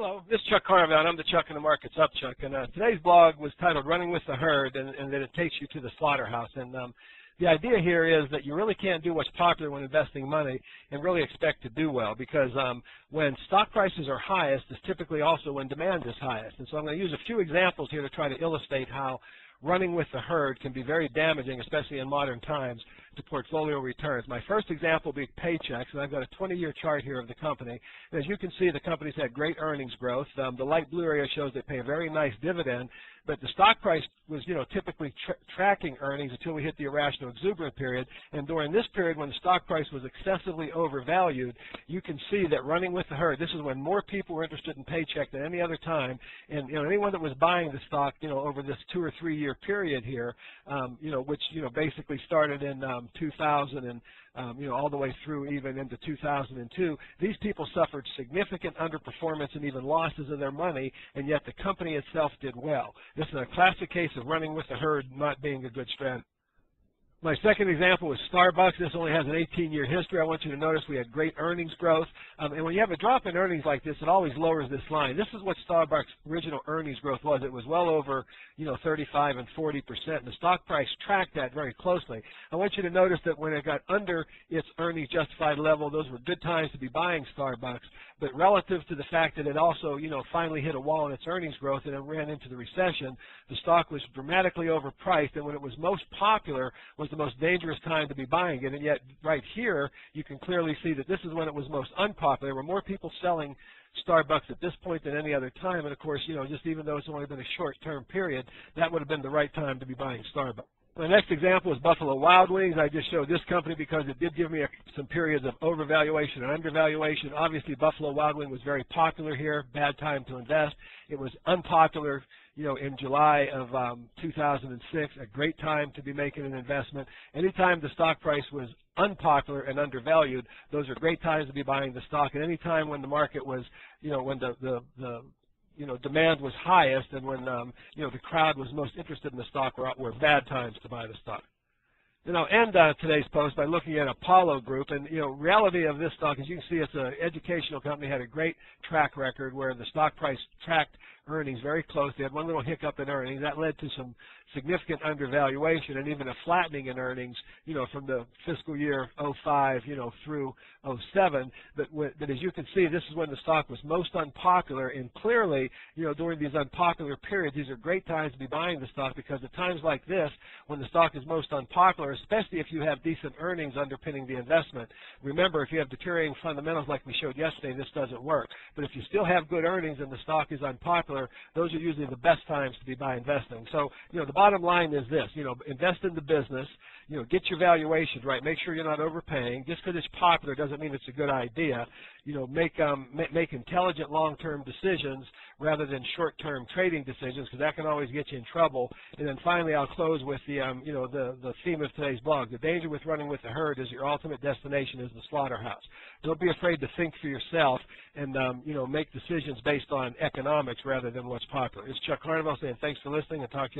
Hello, this is Chuck Carnevale, and I'm the Chuck in the Markets Up Chuck. And today's blog was titled Running with the Herd, and that it takes you to the slaughterhouse. And the idea here is that you really can't do what's popular when investing money and really expect to do well, because when stock prices are highest is typically also when demand is highest. And so I'm going to use a few examples here to try to illustrate how running with the herd can be very damaging, especially in modern times, to portfolio returns. My first example will be Paychex, and I've got a 20-year chart here of the company. And as you can see, the company's had great earnings growth. The light blue area shows they pay a very nice dividend, but the stock price was, typically tracking earnings until we hit the irrational exuberant period. And during this period, when the stock price was excessively overvalued, you can see that running with the herd, this is when more people were interested in Paychex than any other time. And anyone that was buying the stock, over this 2 or 3 year period here, which basically started in 2000 and all the way through even into 2002, these people suffered significant underperformance and even losses of their money, and yet the company itself did well. This is a classic case of running with the herd not being a good strategy. My second example is Starbucks. This only has an 18-year history. I want you to notice we had great earnings growth. And when you have a drop in earnings like this, it always lowers this line. This is what Starbucks' original earnings growth was. It was well over, 35 and 40%. And the stock price tracked that very closely. I want you to notice that when it got under its earnings justified level, those were good times to be buying Starbucks. But relative to the fact that it also, finally hit a wall in its earnings growth and it ran into the recession, the stock was dramatically overpriced. And when it was most popular was the most dangerous time to be buying it. And yet right here, you can clearly see that this is when it was most unpopular. There were more people selling Starbucks at this point than any other time. And of course, just even though it's only been a short-term period, that would have been the right time to be buying Starbucks. The next example is Buffalo Wild Wings. I just showed this company because it did give me some periods of overvaluation and undervaluation. Obviously, Buffalo Wild Wings was very popular here, bad time to invest. It was unpopular, in July of 2006, a great time to be making an investment. Anytime the stock price was unpopular and undervalued, those are great times to be buying the stock. And any time when the market was, when the demand was highest and when, the crowd was most interested in the stock were bad times to buy the stock. I'll end today's post by looking at Apollo Group. And, reality of this stock, as you can see, it's an educational company, had a great track record where the stock price tracked earnings very close. They had one little hiccup in earnings. That led to some significant undervaluation and even a flattening in earnings, from the fiscal year 05, through 07. But as you can see, this is when the stock was most unpopular. And clearly, during these unpopular periods, these are great times to be buying the stock, because at times like this, when the stock is most unpopular, especially if you have decent earnings underpinning the investment. Remember, if you have deteriorating fundamentals like we showed yesterday, this doesn't work. But if you still have good earnings and the stock is unpopular, those are usually the best times to be investing. So, the bottom line is this, invest in the business, get your valuations right, make sure you're not overpaying. Just because it's popular doesn't mean it's a good idea. Make intelligent long-term decisions rather than short-term trading decisions, because that can always get you in trouble. And then finally, I'll close with the theme of today's blog. The danger with running with the herd is your ultimate destination is the slaughterhouse. Don't be afraid to think for yourself and, make decisions based on economics rather than what's popular. It's Chuck Carnevale saying thanks for listening, and talk to you tomorrow.